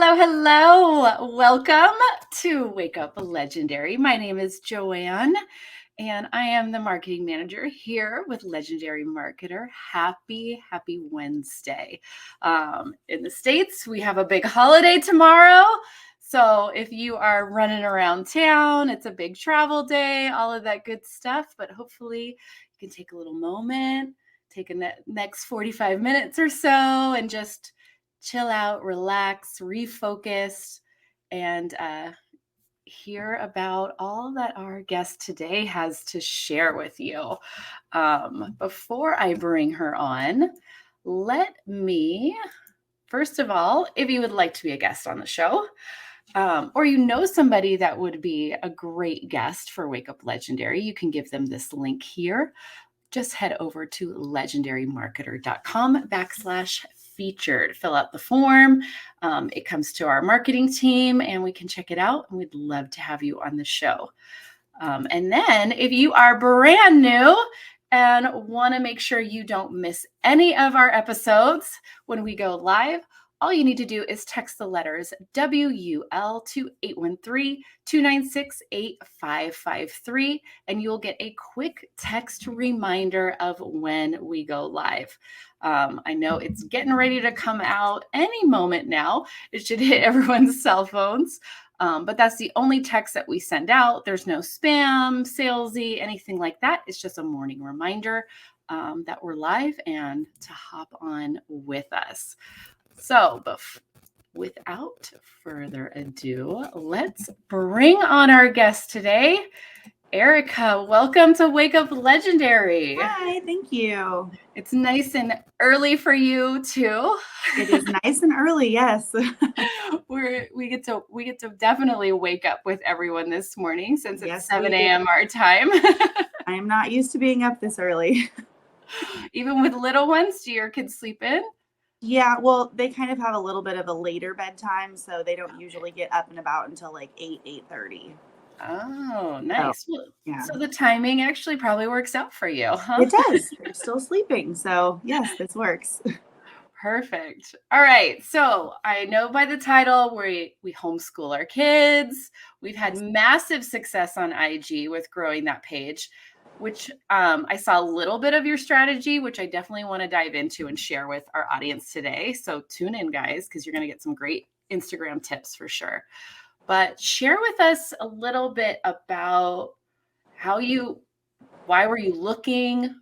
Hello. Welcome to Wake Up Legendary. My name is Joanne, and I am the marketing manager here with Legendary Marketer. Happy Wednesday. In the States, we have a big holiday tomorrow. So if you are running around town, it's a big travel day, all of that good stuff. But hopefully you can take a little moment, take a next 45 minutes or so, and just chill out, relax, refocus, and hear about all that our guest today has to share with you. Before I bring her on, let me, first of all, if you would like to be a guest on the show, or you know somebody that would be a great guest for Wake Up Legendary, you can give them this link here. Just head over to legendarymarketer.com/featured. Fill out the form. It comes to our marketing team and we can check it out. And we'd love to have you on the show. And then if you are brand new and want to make sure you don't miss any of our episodes when we go live, all you need to do is text the letters WUL to 813-296-8553, and you'll get a quick text reminder of when we go live. I know it's getting ready to come out any moment now. It should hit everyone's cell phones, but that's the only text that we send out. There's no spam, salesy, anything like that. It's just a morning reminder that we're live and to hop on with us. So, without further ado, let's bring on our guest today, Erica. Welcome to Wake Up Legendary. Hi, thank you. It's nice and early for you too. It is nice and early, yes. we get to definitely wake up with everyone this morning since it's Yes, 7 a.m. our time. I am not used to being up this early. Even with little ones, do your kids sleep in? Yeah, well, they kind of have a little bit of a later bedtime, so they don't usually get up and about until like 8:30. Oh, nice. So, yeah. So the timing actually probably works out for you, huh? It does. They're still sleeping. So, yes, this works. Perfect. All right. So I know by the title, we homeschool our kids. We've had massive success on IG with growing that page, which I saw a little bit of your strategy, which I definitely want to dive into and share with our audience today. So tune in, guys, because you're going to get some great Instagram tips for sure. But share with us a little bit about why were you looking?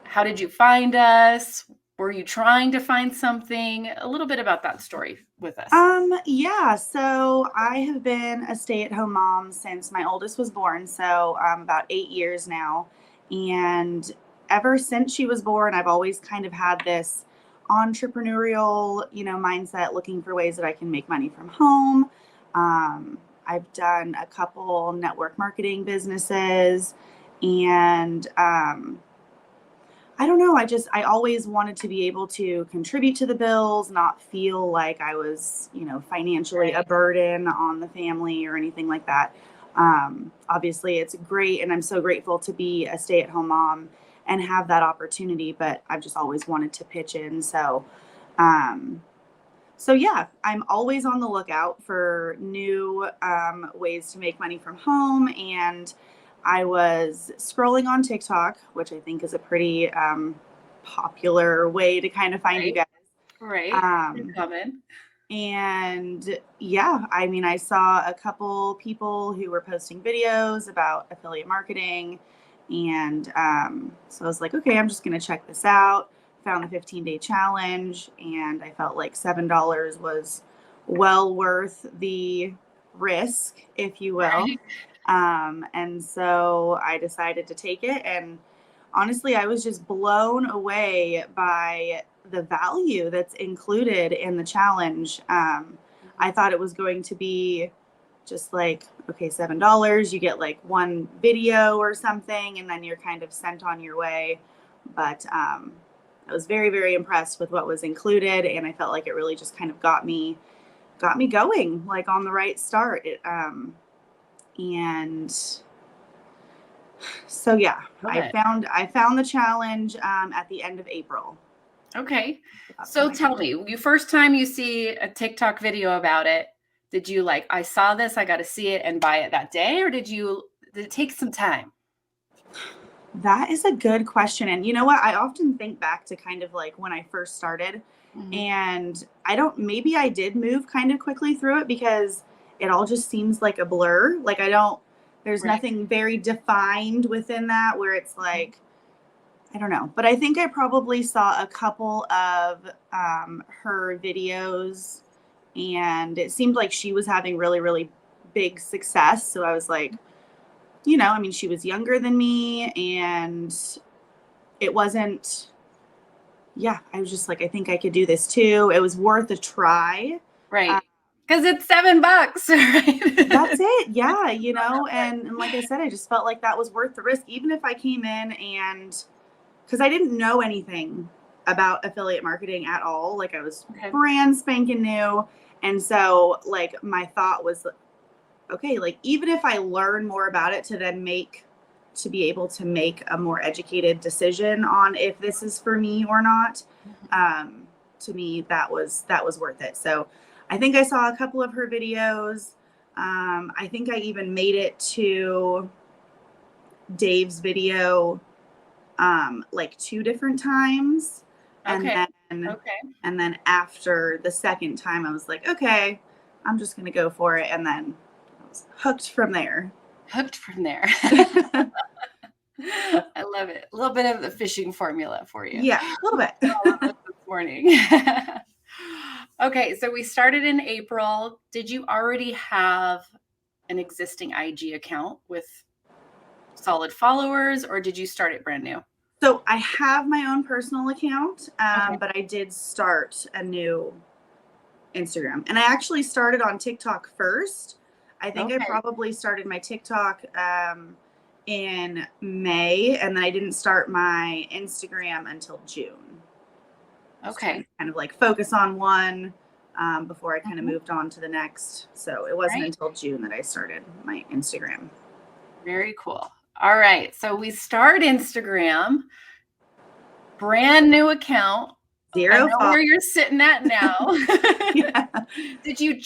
How did you find us? Were you trying to find something? A little bit about that story with us. Yeah, so I have been a stay-at-home mom since my oldest was born, so about 8 years now. And ever since she was born, I've always kind of had this entrepreneurial, mindset, looking for ways that I can make money from home. I've done a couple network marketing businesses, and I don't know. I always wanted to be able to contribute to the bills, not feel like I was, financially a burden on the family or anything like that. Obviously it's great. And I'm so grateful to be a stay-at-home mom and have that opportunity, but I've just always wanted to pitch in. So yeah, I'm always on the lookout for new ways to make money from home. And I was scrolling on TikTok, which I think is a pretty popular way to kind of find you guys. Right. And yeah, I mean, I saw a couple people who were posting videos about affiliate marketing. And so I was like, okay, I'm just going to check this out. Found the 15-day challenge, and I felt like $7 was well worth the risk, if you will. Right. And so I decided to take it. And honestly, I was just blown away by the value that's included in the challenge. I thought it was going to be just like, okay, $7, you get like one video or something, and then you're kind of sent on your way. But I was very, very impressed with what was included. And I felt like it really just kind of got me going, like on the right start. And so, yeah, I found the challenge at the end of April. Okay. So tell me, first time you see a TikTok video about it, Did you like, I saw this, I got to see it and buy it that day? Or did it take some time? That is a good question. And you know what? I often think back to kind of like when I first started, and maybe I did move kind of quickly through it because it all just seems like a blur. Like there's Right. nothing very defined within that where it's like, I don't know. But I think I probably saw a couple of her videos, and it seemed like she was having really, really big success. So I was like, I mean, she was younger than me, and it wasn't, I was just like, I think I could do this too. It was worth a try. Right. Because it's $7, right? That's it. Yeah. And like I said, I just felt like that was worth the risk, even if I came in and, because I didn't know anything about affiliate marketing at all. Like I was brand spanking new. And so like my thought was, okay, like even if I learn more about it to be able to make a more educated decision on if this is for me or not, to me, that was worth it. So I think I saw a couple of her videos. I think I even made it to Dave's video like 2 different times. And then after the second time, I was like, okay, I'm just going to go for it. And then I was hooked from there. I love it. A little bit of the fishing formula for you. Yeah, a little bit. This morning. Okay, so we started in April. Did you already have an existing IG account with solid followers, or did you start it brand new? So I have my own personal account, but I did start a new Instagram. And I actually started on TikTok first. I think I probably started my TikTok in May, and then I didn't start my Instagram until June. Okay. Kind of like focus on one before I kind of moved on to the next. So it wasn't until June that I started my Instagram. Very cool. All right. So we start Instagram, brand new account. 0 I know where you're sitting at now. Yeah. Did you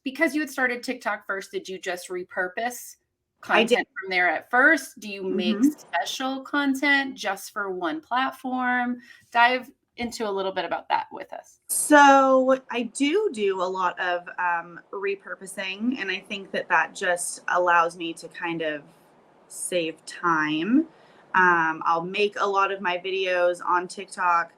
because you had started TikTok first, did you just repurpose content from there at first? Do you make special content just for one platform? Dive into a little bit about that with us. So I do a lot of repurposing, and I think that just allows me to kind of save time. I'll make a lot of my videos on TikTok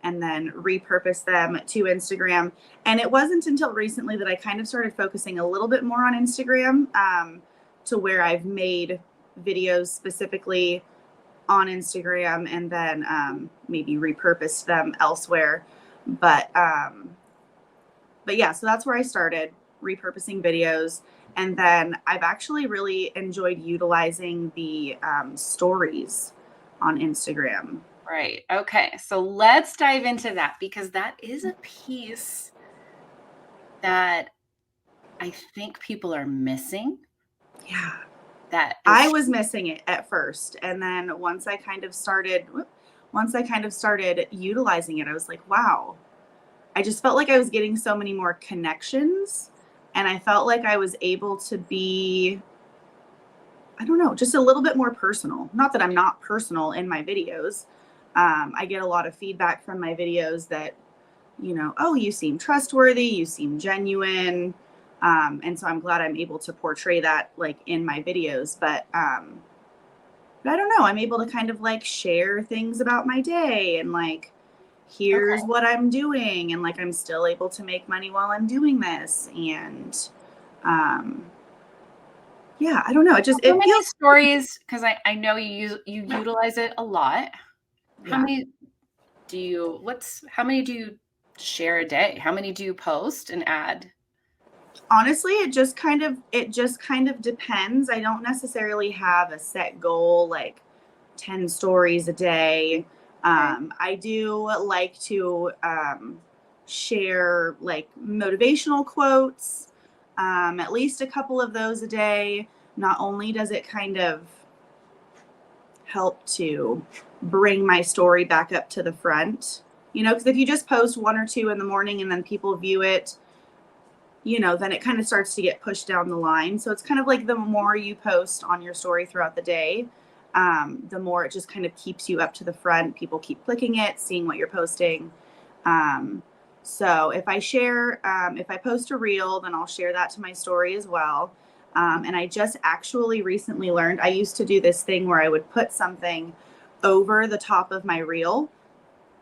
and then repurpose them to Instagram. And it wasn't until recently that I kind of started focusing a little bit more on Instagram, to where I've made videos specifically on Instagram and then maybe repurposed them elsewhere. But yeah, so that's where I started repurposing videos. And then I've actually really enjoyed utilizing the stories on Instagram. Right. Okay. So let's dive into that, because that is a piece that I think people are missing. Yeah. I was missing it at first. And then once I kind of started utilizing it, I was like, wow, I just felt like I was getting so many more connections, and I felt like I was able to be, I don't know, just a little bit more personal. Not that I'm not personal in my videos. I get a lot of feedback from my videos that, oh, you seem trustworthy, you seem genuine. And so I'm glad I'm able to portray that like in my videos, but I don't know, I'm able to kind of like share things about my day and like, here's what I'm doing. And like, I'm still able to make money while I'm doing this. And, yeah, I don't know. It feels stories, because I know you utilize it a lot. How many do you share a day? How many do you post and add? Honestly, it just kind of depends. I don't necessarily have a set goal, like 10 stories a day. I do like to share like motivational quotes, at least a couple of those a day. Not only does it kind of help to bring my story back up to the front, because if you just post 1 or 2 in the morning and then people view it then it kind of starts to get pushed down the line. So it's kind of like the more you post on your story throughout the day, the more it just kind of keeps you up to the front. People keep clicking it, seeing what you're posting. So if I post a reel, then I'll share that to my story as well. And I just actually recently learned, I used to do this thing where I would put something over the top of my reel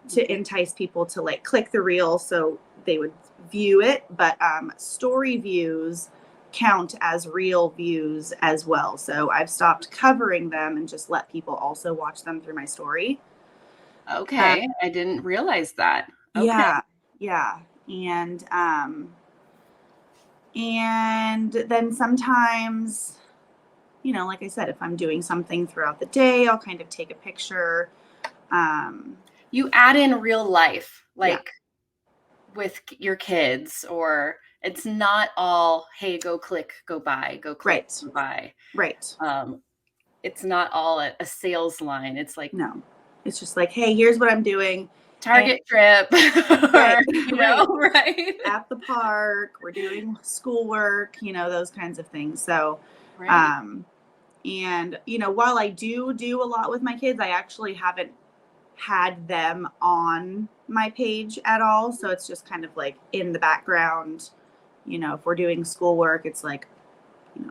to entice people to like click the reel so they would view it. But story views count as real views as well. So I've stopped covering them and just let people also watch them through my story. Okay. I didn't realize that. Okay. Yeah. And then sometimes, like I said, if I'm doing something throughout the day, I'll kind of take a picture. You add in real life, like with your kids, or it's not all, hey, go click, go buy, go click, go buy. Right. It's not all a sales line. It's like, no, it's just like, hey, here's what I'm doing. Target trip, right. Right. At the park, we're doing schoolwork, those kinds of things. So, right. and while I do a lot with my kids, I actually haven't had them on my page at all. So it's just kind of like in the background. If we're doing schoolwork, it's like,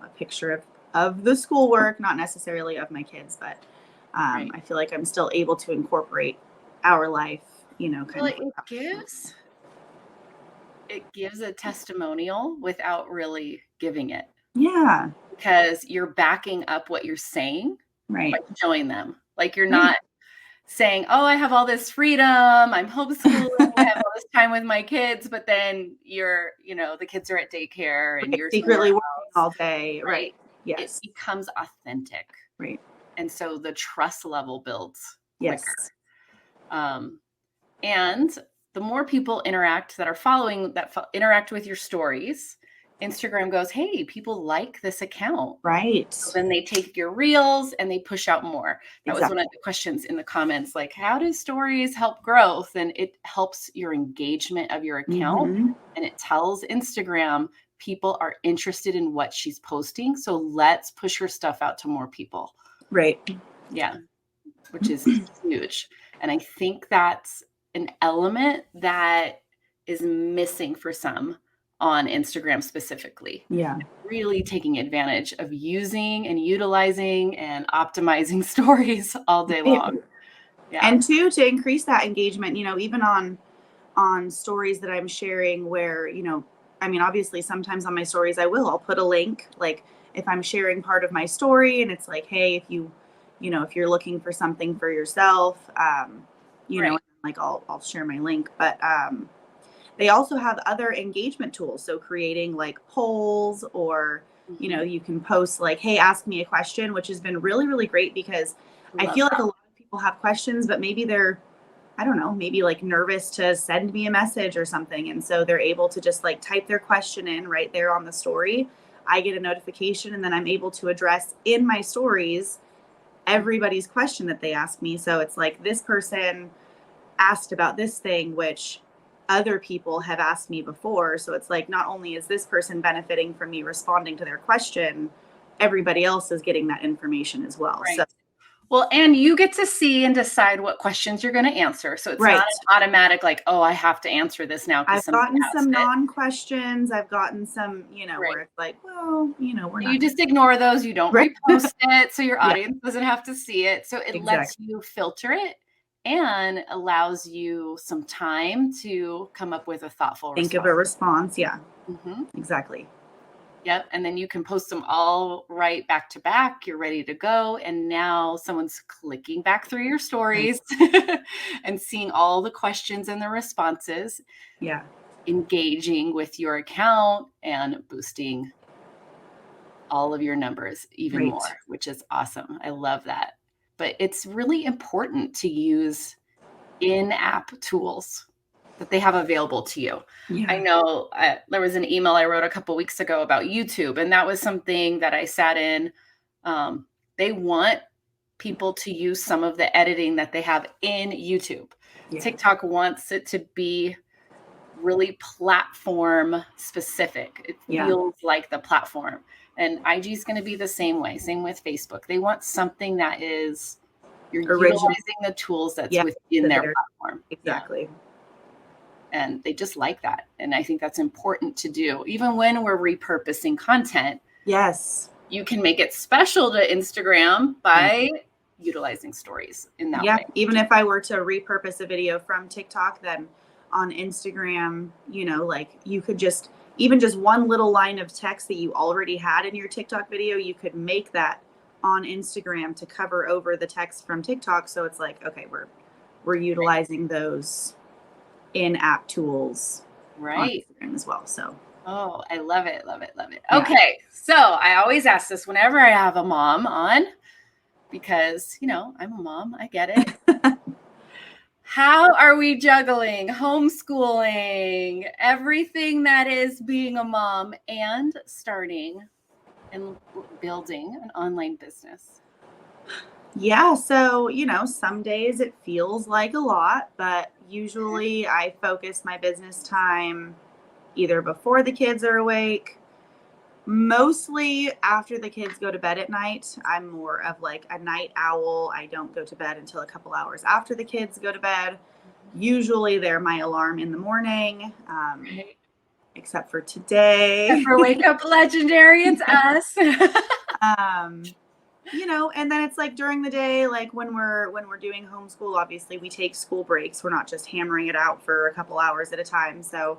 a picture of the schoolwork, not necessarily of my kids, but I feel like I'm still able to incorporate our life, it gives a testimonial without really giving it. Yeah. Because you're backing up what you're saying by showing them. Like you're not saying, oh, I have all this freedom, I'm homeschooling, I have all this time with my kids, but then the kids are at daycare and you're secretly working all day. Right. Yes. It becomes authentic. Right. And so the trust level builds quicker. Yes. And the more people interact interact with your stories, Instagram goes, hey, people like this account. Right. So then they take your reels and they push out more. That was one of the questions in the comments, like, how do stories help growth? And it helps your engagement of your account. And it tells Instagram people are interested in what she's posting. So let's push her stuff out to more people. Right. Yeah. Which is huge. And I think that's an element that is missing for some on Instagram specifically. Yeah. Really taking advantage of using and utilizing and optimizing stories all day long. Yeah. And to increase that engagement, even on stories that I'm sharing where, obviously sometimes on my stories I'll put a link, like if I'm sharing part of my story and it's like, hey, if you're looking for something for yourself, like I'll share my link. But they also have other engagement tools. So creating like polls or, you can post like, hey, ask me a question, which has been really, really great because I feel like a lot of people have questions, but maybe they're, I don't know, maybe like nervous to send me a message or something. And so they're able to just like type their question in right there on the story. I get a notification and then I'm able to address in my stories everybody's question that they ask me. So it's like this person asked about this thing, which other people have asked me before. So it's like, not only is this person benefiting from me responding to their question, everybody else is getting that information as well. Right. So, well, and you get to see and decide what questions you're going to answer. So it's not an automatic, like, oh, I have to answer this now. I've gotten some non-questions. I've gotten some, where it's like, well, we're not. You just ignore those. You don't repost it. So your audience doesn't have to see it. So it lets you filter it and allows you some time to come up with a thoughtful response. Think of a response. Yeah, exactly. Yep. And then you can post them all right back to back. You're ready to go. And now someone's clicking back through your stories and seeing all the questions and the responses. Yeah. Engaging with your account and boosting all of your numbers even more, which is awesome. I love that. But it's really important to use in-app tools that they have available to you. Yeah. I know there was an email I wrote a couple weeks ago about YouTube, and that was something that I sat in. They want people to use some of the editing that they have in YouTube. Yeah. TikTok wants it to be really platform specific. It feels like the platform. And IG is going to be the same way. Same with Facebook. They want something that is, you're original, utilizing the tools that's within their platform. Exactly. Yeah. And they just like that. And I think that's important to do. Even when we're repurposing content. Yes. You can make it special to Instagram by utilizing stories in that way. Even if I were to repurpose a video from TikTok, then on Instagram, you know, like you could just, even just one little line of text that you already had in your TikTok video, you could make that on Instagram to cover over the text from TikTok. So it's like, okay, we're utilizing those in-app tools on Instagram as well. So oh, I love it, love it, love it. Okay, so I always ask this whenever I have a mom on, because, you know, I'm a mom, I get it. How are we juggling homeschooling, everything that is being a mom, and starting and building an online business? Yeah, so, you know, some days it feels like a lot, but usually I focus my business time either before the kids are awake, mostly after the kids go to bed at night. I'm more of like a night owl. I don't go to bed until a couple hours after the kids go to bed. Usually they're my alarm in the morning, except for today. Except for Wake Up Legendary, it's us. You know, and then it's like during the day, like when we're doing homeschool, obviously we take school breaks. We're not just hammering it out for a couple hours at a time. So,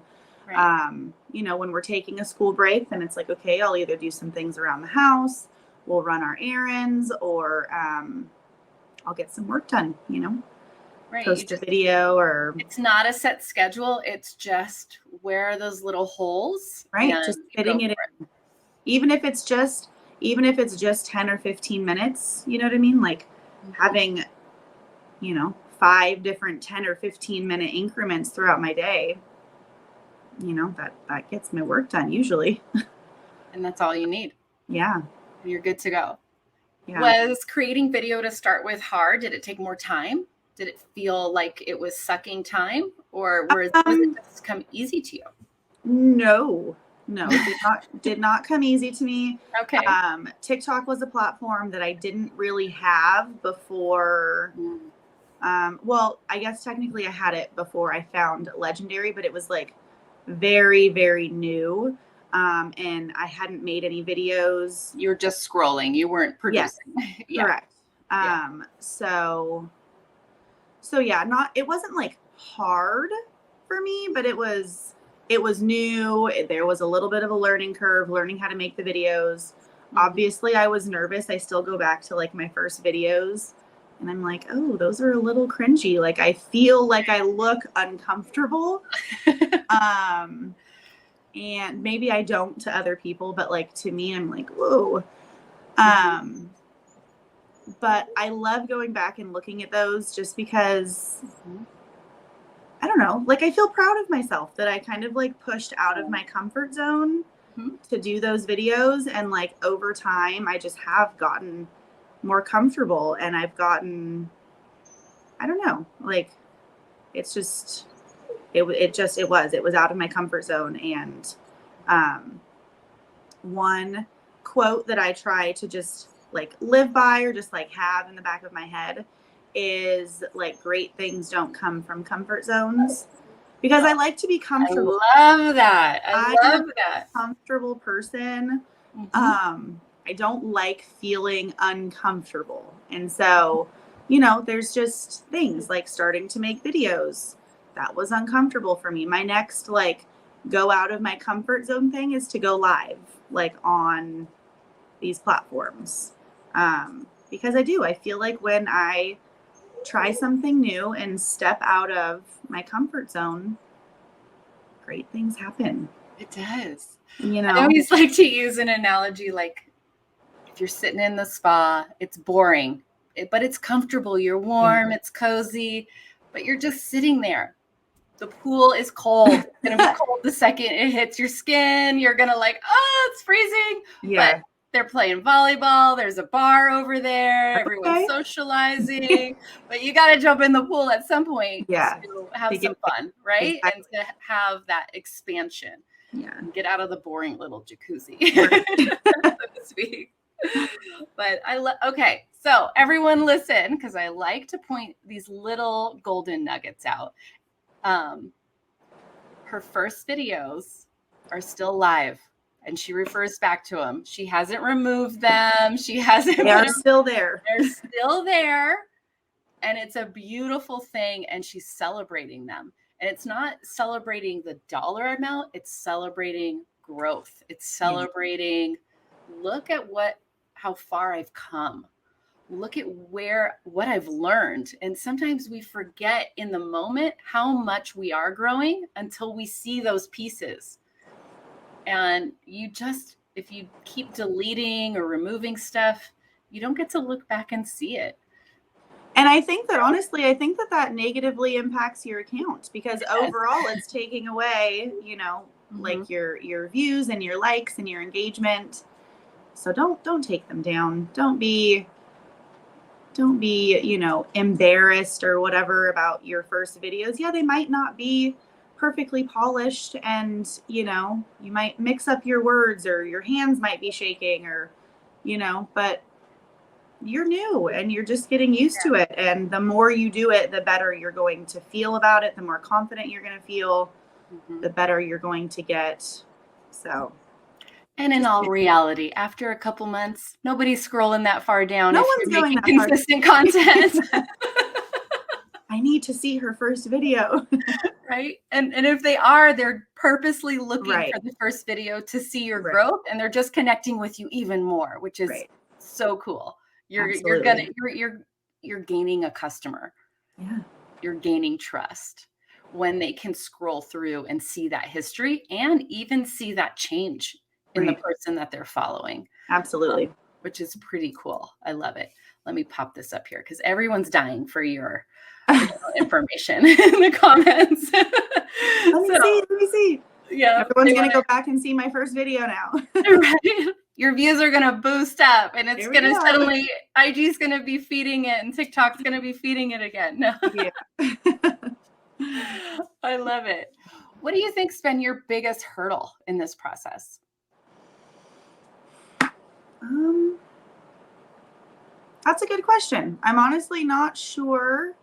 you know, when we're taking a school break, then it's like, okay, I'll either do some things around the house, we'll run our errands, or I'll get some work done, you know, post a video, or it's not a set schedule. It's just where are those little holes? Just fitting it in. Even if it's just 10 or 15 minutes, you know what I mean? Like having, you know, 5 different 10 or 15 minute increments throughout my day, you know, that gets my work done usually. And that's all you need. Yeah. You're good to go. Yeah. Was creating video to start with hard? Did it take more time? Did it feel like it was sucking time, or was it just come easy to you? No, did not come easy to me. Okay. TikTok was a platform that I didn't really have before. Well, I guess technically I had it before I found Legendary, but it was like very, very new. And I hadn't made any videos. You were just scrolling. You weren't producing. Yes, correct. So yeah, it wasn't like hard for me, but it was new. There was a little bit of a learning curve, learning how to make the videos. Obviously I was nervous. I still go back to like my first videos and I'm like, oh, those are a little cringy. Like I feel like I look uncomfortable. And maybe I don't to other people, but like to me, I'm like, whoa. But I love going back and looking at those just because I don't know, like I feel proud of myself that I kind of like pushed out of my comfort zone to do those videos. And like over time, I just have gotten more comfortable and I've gotten, I don't know, like it's just, it was out of my comfort zone. And one quote that I try to just like live by or just like have in the back of my head is like, great things don't come from comfort zones, because I like to be comfortable. I love that. I love that. A comfortable person. I don't like feeling uncomfortable. And so, you know, there's just things like starting to make videos. That was uncomfortable for me. My next like go out of my comfort zone thing is to go live like on these platforms. Because I feel like when I try something new and step out of my comfort zone, great things happen. It does. You know, I always like to use an analogy, like if you're sitting in the spa, it's boring, but it's comfortable. You're warm, it's cozy, but you're just sitting there. The pool is cold. It's going to be cold the second it hits your skin. You're going to like, oh, it's freezing. Yeah. But They're playing volleyball. There's a bar over there. Everyone's Okay. socializing. But you got to jump in the pool at some point Yeah. to have To some get- fun, right? Exactly. And to have that expansion. Yeah. And get out of the boring little jacuzzi, Right. so to speak. But okay, so everyone listen, because I like to point these little golden nuggets out. Her first videos are still live, and she refers back to them. She hasn't removed them. She hasn't. They are still there. They're still there, and it's a beautiful thing, and she's celebrating them. And it's not celebrating the dollar amount, it's celebrating growth. It's celebrating, look at how far I've come. Look at what I've learned. And sometimes we forget in the moment how much we are growing until we see those pieces. And if you keep deleting or removing stuff, you don't get to look back and see it. And I think that honestly, that negatively impacts your account, because overall it's taking away, like your views and your likes and your engagement. So don't take them down. Don't be, embarrassed or whatever about your first videos. Yeah, they might not be perfectly polished, and, you might mix up your words, or your hands might be shaking, or, but you're new and you're just getting used to it. And the more you do it, the better you're going to feel about it. The more confident you're going to feel, the better you're going to get. So. And in all reality, after a couple months, nobody's scrolling that far down. No if one's you're going making that consistent content. I need to see her first video. Right. And if they are, they're purposely looking Right. for the first video to see your Right. growth, and they're just connecting with you even more, which is Right. so cool. You're gaining a customer. Yeah. You're gaining trust when they can scroll through and see that history and even see that change in the person that they're following. Absolutely. Which is pretty cool. I love it. Let me pop this up here because everyone's dying for your information in the comments. Let me see. Yeah. Everyone's going to go back and see my first video now. Right? Your views are going to boost up, and it's going to suddenly, IG's going to be feeding it, and TikTok's going to be feeding it again. No. Yeah. I love it. What do you think's been your biggest hurdle in this process? That's a good question. I'm honestly not sure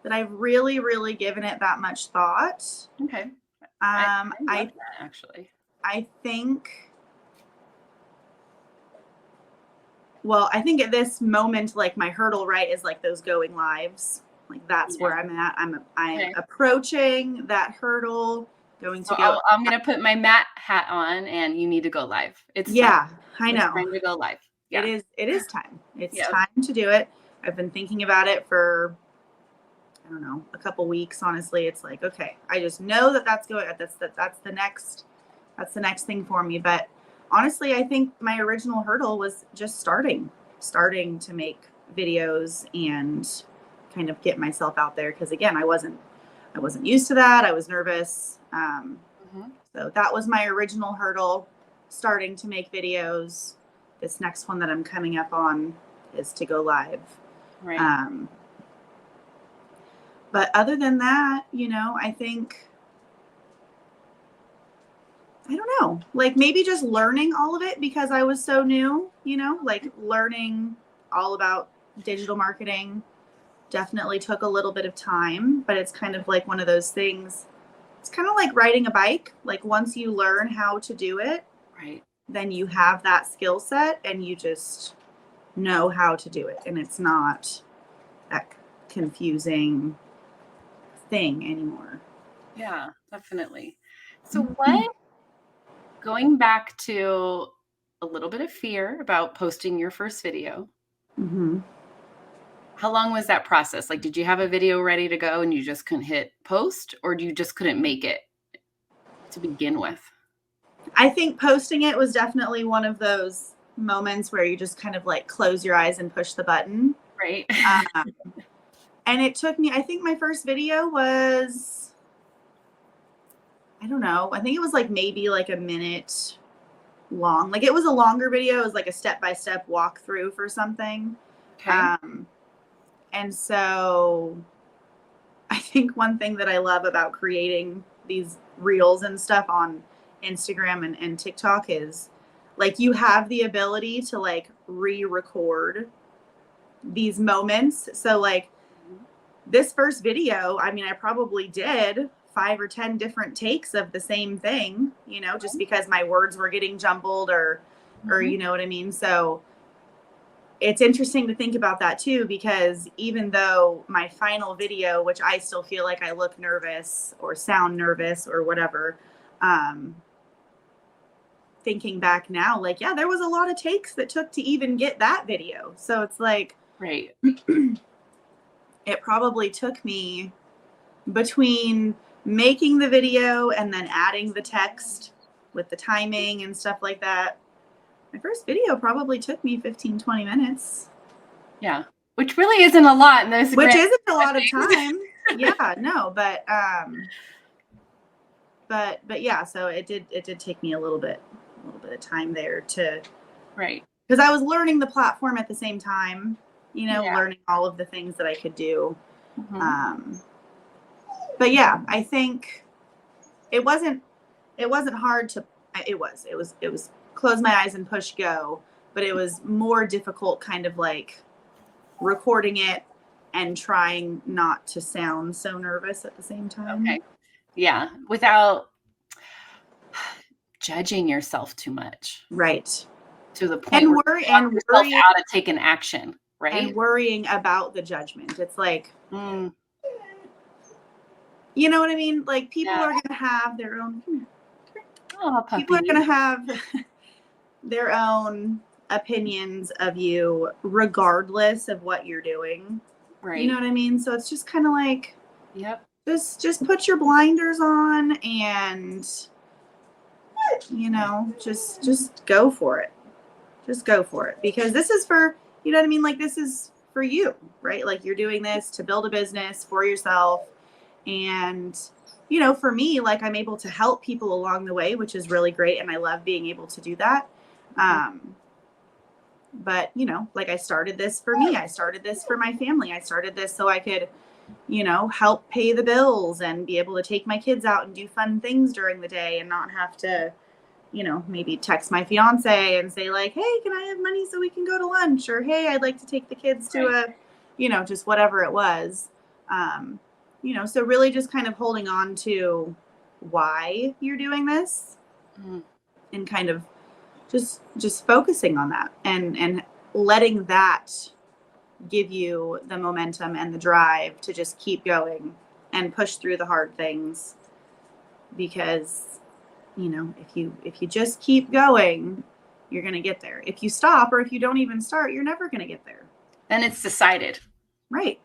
that I've really, really given it that much thought. Okay. I think at this moment, like, my hurdle, right, is like those going lives. Like, that's where I'm at. I'm approaching that hurdle. I'm going to put my Matt hat on, and you need to go live. I know. It's time to go live. Yeah. It is time. It's time to do it. I've been thinking about it for, I don't know, a couple weeks. Honestly, it's like, okay, I just know that's the next thing for me. But honestly, I think my original hurdle was just starting to make videos and kind of get myself out there. Cause again, I wasn't used to that. I was nervous. So that was my original hurdle, starting to make videos. This next one that I'm coming up on is to go live. Right. But other than that, I think, I don't know, like maybe just learning all of it because I was so new, like learning all about digital marketing definitely took a little bit of time, but it's kind of like one of those things. It's kind of like riding a bike. Like once you learn how to do it, right, then you have that skill set and you just know how to do it. And it's not that confusing thing anymore. Yeah, definitely. So going back to a little bit of fear about posting your first video, how long was that process? Like, did you have a video ready to go and you just couldn't hit post, or you just couldn't make it to begin with? I think posting it was definitely one of those moments where you just kind of like close your eyes and push the button. Right. And it took me, I think my first video was, I don't know, I think it was like maybe like a minute long. Like, it was a longer video. It was like a step-by-step walkthrough for something. Okay. And so I think one thing that I love about creating these reels and stuff on Instagram and TikTok is, like, you have the ability to, like, re-record these moments. So, like, this first video, I mean, I probably did 5 or 10 different takes of the same thing, you know, just because my words were getting jumbled or you know what I mean? So it's interesting to think about that too, because even though my final video, which I still feel like I look nervous or sound nervous or whatever, thinking back now, like, yeah, there was a lot of takes that took to even get that video. So it's like, Right. it probably took me, between making the video and then adding the text with the timing and stuff like that, my first video probably took me 15, 20 minutes. Yeah. Which really isn't a lot in those. Which isn't a lot of time. Yeah, no, but yeah, so it did take me a little bit of time there to, Right. because I was learning the platform at the same time, you know, Yeah. learning all of the things that I could do. But yeah, I think it wasn't hard to, it was close my eyes and push go, but it was more difficult kind of like recording it and trying not to sound so nervous at the same time. Okay. Yeah. Without judging yourself too much. Right. To the point And where you talk yourself out of taking action, right? And worrying about the judgment. It's like, you know what I mean? Like, people are going to have their own, people are going to have their own opinions of you regardless of what you're doing. Right. You know what I mean? So it's just kind of like, yep. Just put your blinders on and, you know, just go for it. Just go for it, because this is for, you know what I mean? Like, this is for you, right? Like, you're doing this to build a business for yourself. And, you know, for me, like, I'm able to help people along the way, which is really great. And I love being able to do that. But, you know, like, I started this for me. I started this for my family. I started this so I could, you know, help pay the bills and be able to take my kids out and do fun things during the day and not have to, you know, maybe text my fiance and say, like, hey, can I have money so we can go to lunch? Or, hey, I'd like to take the kids to a, you know, just whatever it was. You know, so really just kind of holding on to why you're doing this and kind of just focusing on that and letting that give you the momentum and the drive to just keep going and push through the hard things. Because, you know, if you just keep going, you're going to get there. If you stop, or if you don't even start, you're never going to get there. Then it's decided. Right.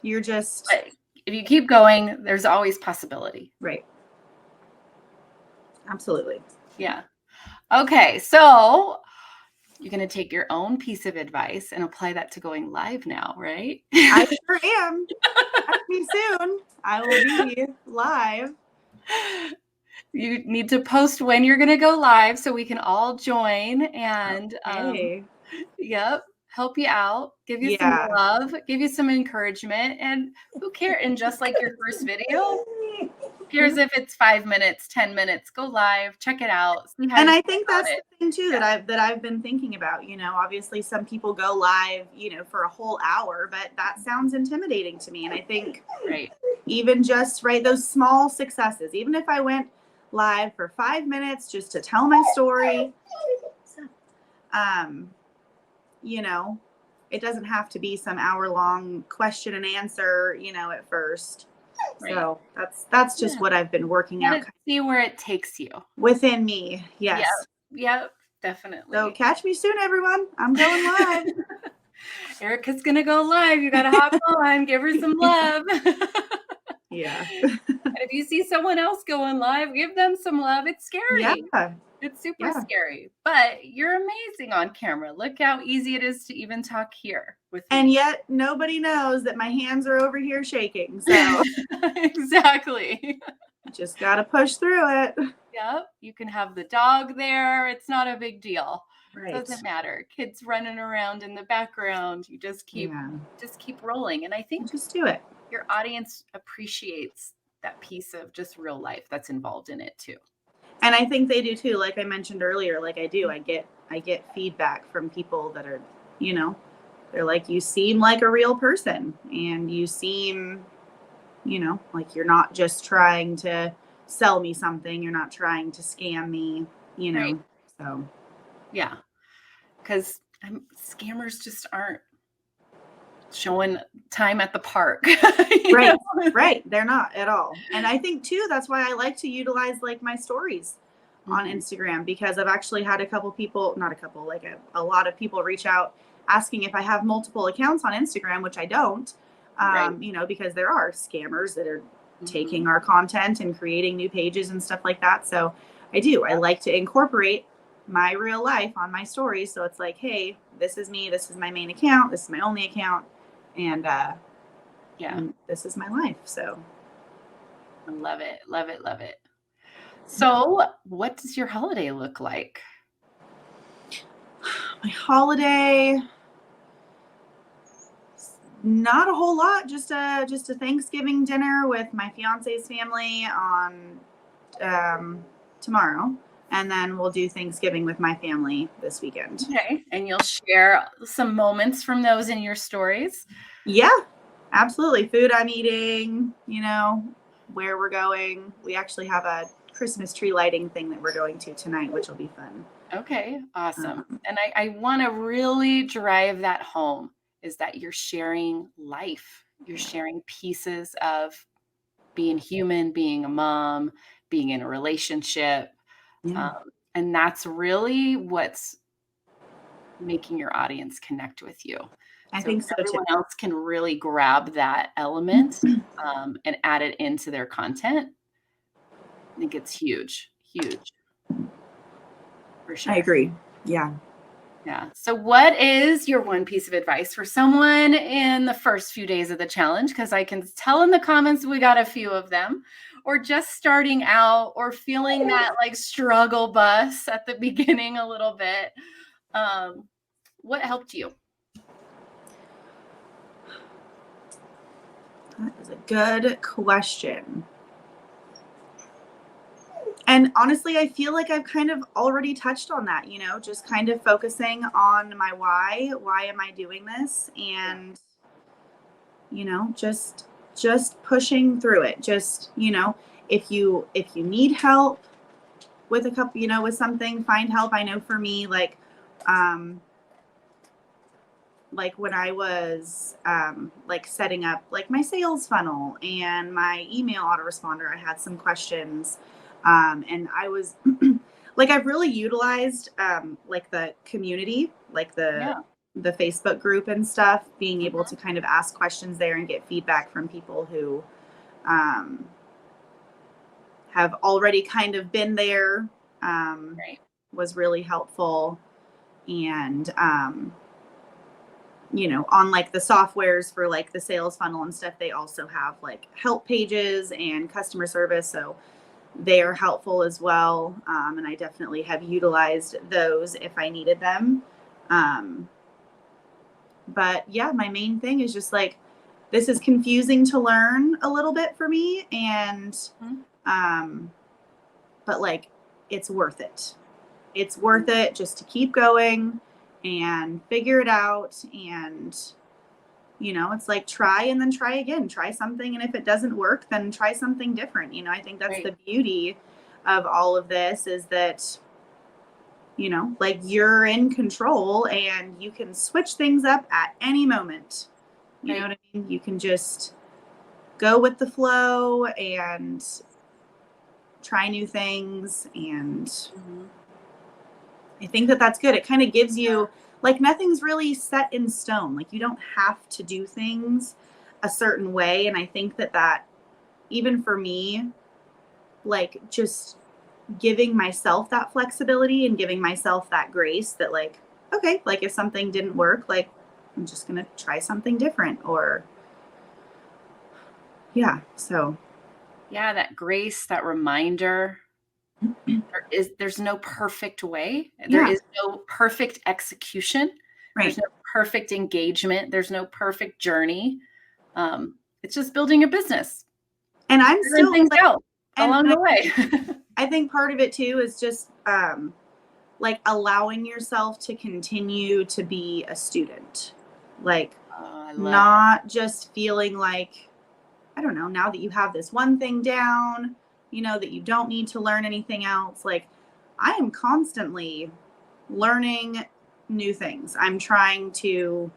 You're just... But if you keep going, there's always possibility. Right. Absolutely. Yeah. Okay. So you're going to take your own piece of advice and apply that to going live now, right? I sure am. Pretty soon I will be live. You need to post when you're going to go live so we can all join and yep, help you out, give you some love, give you some encouragement. And who cares? And just like your first video, who cares if it's 5 minutes, 10 minutes, go live, check it out. And I think that's the thing too that I've been thinking about. You know, obviously some people go live, you know, for a whole hour, but that sounds intimidating to me. And I think even just those small successes, even if I went live for 5 minutes just to tell my story, you know, it doesn't have to be some hour-long question and answer, you know, at first. So that's just what I've been working out. See where it takes you. Within me. Yes. Yep, definitely. So catch me soon, everyone. I'm going live. Erica's going to go live. You got to hop on, give her some love. Yeah. And if you see someone else going live, give them some love. It's scary. Yeah. It's super scary, but you're amazing on camera. Look how easy it is to even talk here with me. And yet nobody knows that my hands are over here shaking. So exactly. Just got to push through it. Yep. You can have the dog there. It's not a big deal. Right. Doesn't matter. Kids running around in the background. You Yeah. just keep rolling. And I think Just do it. your audience appreciates that piece of just real life that's involved in it too. And I think they do too. Like I mentioned earlier, like I do, I get feedback from people that are, you know, they're like, you seem like a real person, and you seem, you know, like you're not just trying to sell me something. You're not trying to scam me, you Right. know. So Yeah. Because scammers just aren't showing time at the park. right, right. They're not at all. And I think too, that's why I like to utilize like my stories on Instagram, because I've actually had a couple people, not a couple, like a lot of people reach out asking if I have multiple accounts on Instagram, which I don't, Right. you know, because there are scammers that are Mhm. taking our content and creating new pages and stuff like that. So I do, I like to incorporate my real life on my stories. So it's like, hey, this is me. This is my main account. This is my only account. And, Yeah. and this is my life. So I love it. Love it. Love it. So, what does your holiday look like? my holiday, not a whole lot. Just a Thanksgiving dinner with my fiance's family on tomorrow, and then we'll do Thanksgiving with my family this weekend. Okay. And you'll share some moments from those in your stories. Yeah, absolutely. Food I'm eating, you know, where we're going. We actually have a Christmas tree lighting thing that we're going to tonight, which will be fun. Okay. Awesome. Um, And I want to really drive that home is that you're sharing life. You're sharing pieces of being human, being a mom, being in a relationship. yeah, And that's really what's making your audience connect with you. I So if think so too. everyone else can really grab that element and add it into their content, I think it's huge, huge for I sure. agree. Yeah. Yeah. So, what is your one piece of advice for someone in the first few days of the challenge? Because I can tell in the comments we got a few of them, or just starting out, or feeling that like struggle bus at the beginning a little bit. Um, what helped you? That is a good question. And honestly, I feel like I've kind of already touched on that, you know, just kind of focusing on my why. Why am I doing this? Yeah. And, you know, just pushing through it. Just, you know, if you need help with a couple, you know, with something, find help. I know for me, um like when I was like setting up like my sales funnel and my email autoresponder, I had some questions, and I was like I've really utilized like the community, like Yeah. the Facebook group and stuff, being able Mhm. to kind of ask questions there and get feedback from people who um, have already kind of been there, Right. was really helpful. And you know, on like the softwares for like the sales funnel and stuff, they also have like help pages and customer service. So they are helpful as well. And I definitely have utilized those if I needed them. Um, but yeah, my main thing is just like, this is confusing to learn a little bit for me. And, Mhm. um, but like, it's worth it. It's worth it just to keep going and figure it out. And, you know, it's like try and then try again, try something. And if it doesn't work, then try something different. You know, I think that's Right. the beauty of all of this is that, you know, like you're in control and you can switch things up at any moment. You know Right. what I mean? You can just go with the flow and try new things. And Mhm. I think that that's good. It kind of gives you like nothing's really set in stone. Like you don't have to do things a certain way. And I think that even for me, like just giving myself that flexibility and giving myself that grace that like, okay, like if something didn't work, like I'm just going to try something different or yeah. So Yeah, that grace, that reminder. There's no perfect way. There Yeah. is no perfect execution. There's Right. no perfect engagement. There's no perfect journey. It's just building a business, And I'm figuring still things like, out and along I, the way. I think part of it too is just like allowing yourself to continue to be a student. Like Oh, I love that. not just feeling like, I don't know, now that you have this one thing down, that you don't need to learn anything else. Like I am constantly learning new things. I'm trying to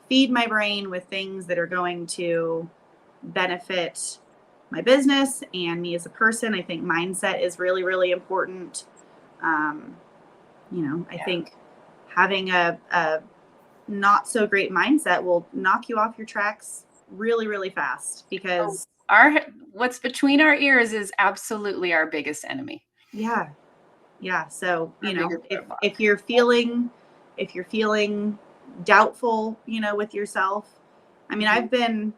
feed my brain with things that are going to benefit my business and me as a person. I think mindset is really, really important. Um, I Yeah. think having a not so great mindset will knock you off your tracks really, really fast Oh, because, what's between our ears is absolutely our biggest enemy. yeah, yeah. So, Our biggest if, roadblock. if you're feeling, if you're feeling doubtful, with yourself, I mean, Mhm. I've been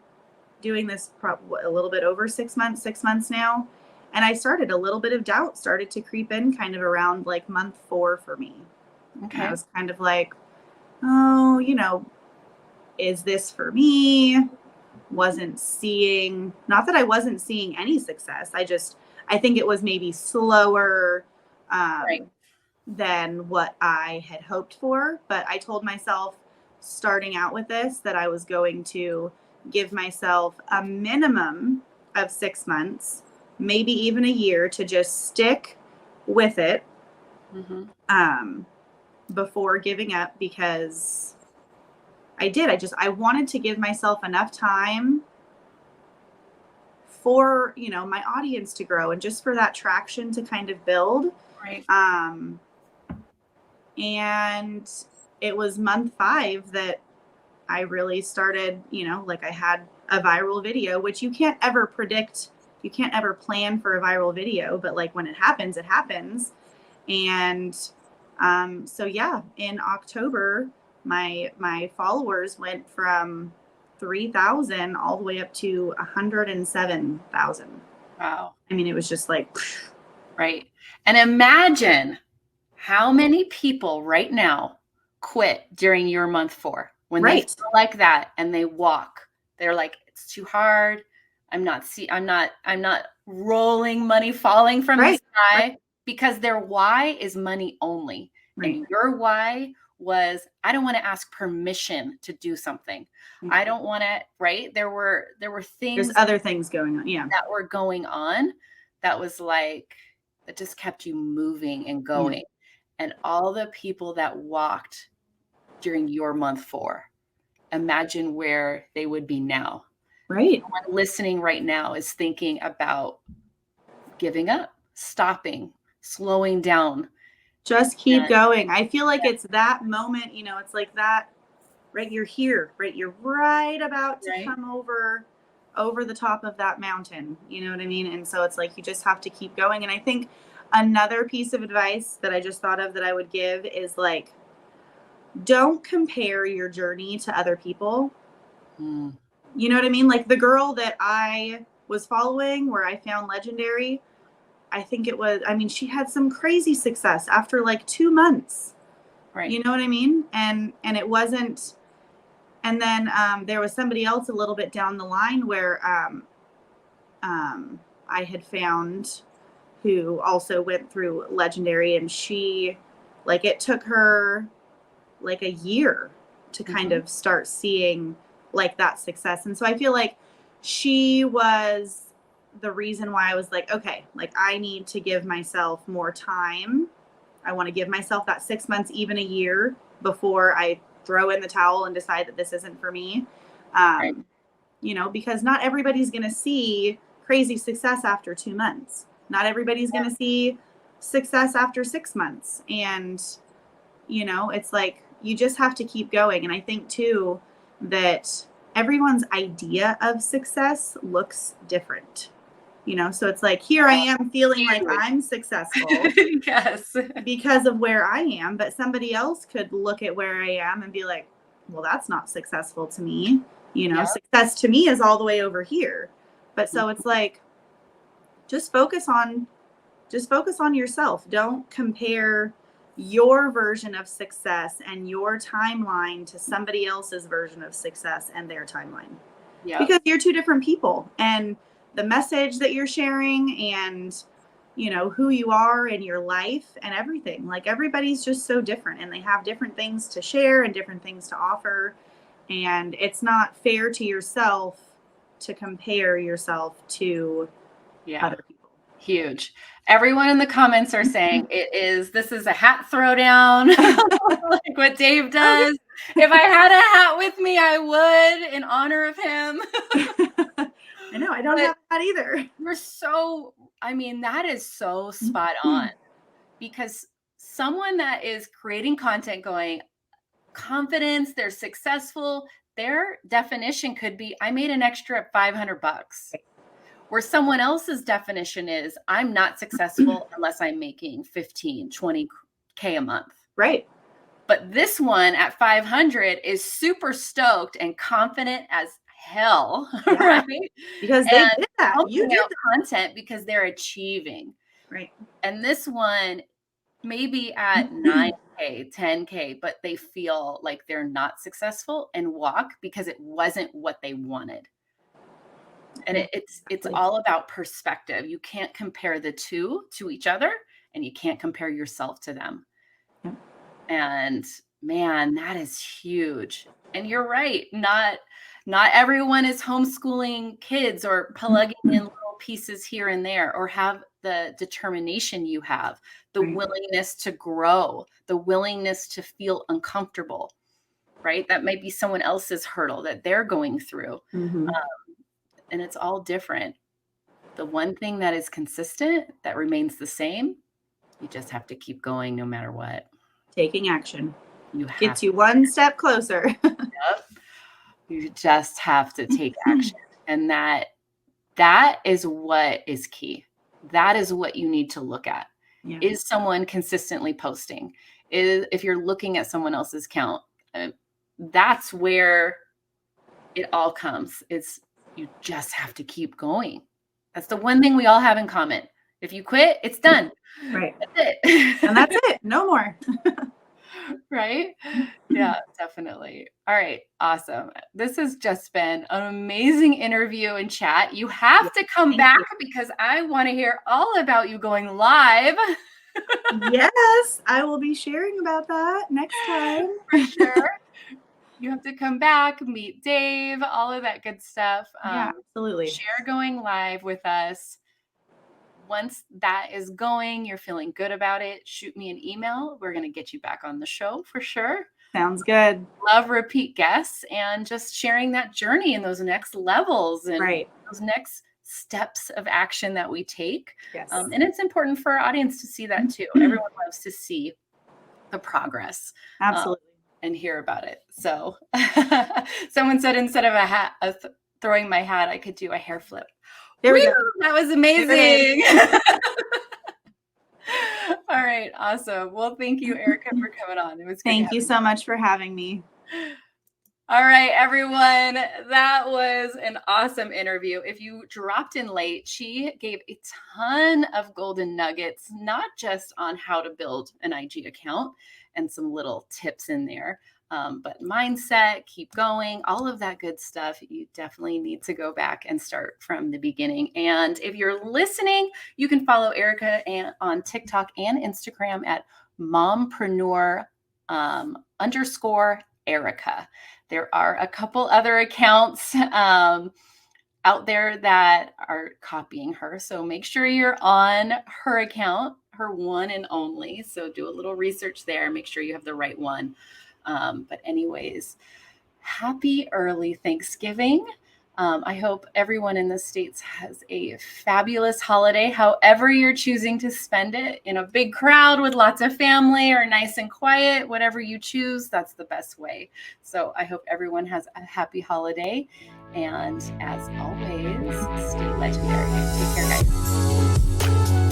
doing this a little bit over 6 months now. And I started a little bit of doubt started to creep in kind of around like month 4 for me. And I Okay. was kind of like, oh, is this for me? Wasn't seeing, not that I wasn't seeing any success. I think it was maybe slower Right. than what I had hoped for. But I told myself starting out with this that I was going to give myself a minimum of 6 months, maybe even a year to just stick with it Mhm. um, before giving up because I wanted to give myself enough time for, my audience to grow and just for that traction to kind of build. Right. Um, and it was month 5 that I really started, like I had a viral video, which you can't ever predict. You can't ever plan for a viral video, but like when it happens, it happens. And so yeah, in October, my followers went from 3,000 all the way up to 107,000. Wow. I mean, it was just like, Right. And imagine how many people right now quit during your month 4 when they right, feel like that and they walk. They're like, it's too hard. I'm not rolling money falling from the right, right, sky because their why is money only. right. And your why was, I don't want to ask permission to do something. I don't want to, right? There were There's things other things going on. Yeah, that were going on that was like that just kept you moving and yeah, going. And all the people that walked during your month 4, imagine where they would be now. right. Someone listening right now is thinking about giving up, stopping, slowing down. Just keep And going. I feel like it's that moment, it's like that, right? You're here, right? You're right about to right? come over the top of that mountain. You know what I mean? And so it's like you just have to keep going. And I think another piece of advice that I just thought of that I would give is like don't compare your journey to other people. Mm, You know what I mean? Like the girl that I was following where I found legendary, I think it was, I mean, she had some crazy success after like 2 months. right. You know what I mean? And it wasn't, and then there was somebody else a little bit down the line where I had found who also went through legendary, and she, like, it took her like a year to kind Mhm. of start seeing like that success. And so I feel like she was the reason why I was like, okay, like I need to give myself more time. I want to give myself that 6 months, even a year before I throw in the towel and decide that this isn't for me. Right. Um, because not everybody's going to see crazy success after 2 months. Not everybody's going to see success after 6 months. And it's like you just have to keep going. And I think too that everyone's idea of success looks different. So it's like here I am feeling like Huge. I'm successful Yes. because of where I am, but somebody else could look at where I am and be like, well, that's not successful to me. Yeah. Success to me is all the way over here. But so it's like just just focus on yourself. Don't compare your version of success and your timeline to somebody else's version of success and their timeline. Yeah. Because you're two different people, and the message that you're sharing and who you are in your life and everything, like everybody's just so different, and they have different things to share and different things to offer, and it's not fair to yourself to compare yourself to other people. Huge. Everyone in the comments are saying this is a hat throwdown, like what Dave does. If I had a hat with me, I would, in honor of him. I know, I don't have that either. That is so spot on, because someone that is creating content going, confidence, they're successful, their definition could be, I made an extra $500. Where someone else's definition is, I'm not successful unless I'm making 15, 20K a month. Right. But this one at 500 is super stoked and confident as hell, right? Because they did that. You did content because they're achieving. Right. And this one maybe at 9K, 10K, but they feel like they're not successful and walk because it wasn't what they wanted. And it's all about perspective. You can't compare the two to each other, and you can't compare yourself to them. Yeah. And man, that is huge. And you're right. Not everyone is homeschooling kids or plugging in little pieces here and there, or have the determination you have, the willingness to grow, the willingness to feel uncomfortable, right? That might be someone else's hurdle that they're going through. And it's all different. The one thing that is consistent, that remains the same, you just have to keep going no matter what. Taking action. Gets you one step closer. Yep. You just have to take action. And that is what is key. That is what you need to look at. Yeah. Is someone consistently posting? If you're looking at someone else's count, that's where it all comes. You just have to keep going. That's the one thing we all have in common. If you quit, it's done. Right. That's it. And that's it. No more. Right? Yeah, definitely. All right. Awesome. This has just been an amazing interview and chat. You have to come back because I want to hear all about you going live. Yes, I will be sharing about that next time. For sure. You have to come back, meet Dave, all of that good stuff. Yeah, absolutely. Share going live with us. Once that is going, you're feeling good about it, shoot me an email. We're going to get you back on the show for sure. Sounds good. Love repeat guests and just sharing that journey and those next levels and those next steps of action that we take. Yes. And it's important for our audience to see that too. Everyone loves to see the progress. Absolutely. And hear about it. So someone said instead of throwing my hat, I could do a hair flip. There we go. That was amazing. All right. Awesome. Well, thank you, Erica, for coming on. It was great. Thank you so much for having me. All right, everyone. That was an awesome interview. If you dropped in late, she gave a ton of golden nuggets, not just on how to build an IG account and some little tips in there, but mindset, keep going, all of that good stuff. You definitely need to go back and start from the beginning. And if you're listening, you can follow Erica on TikTok and Instagram at mompreneur _ Erica. There are a couple other accounts out there that are copying her. So make sure you're on her account, her one and only. So do a little research there. Make sure you have the right one. But anyways, happy early Thanksgiving. I hope everyone in the States has a fabulous holiday, however you're choosing to spend it, in a big crowd with lots of family or nice and quiet, whatever you choose, that's the best way. So I hope everyone has a happy holiday. And as always, stay legendary. Take care, guys.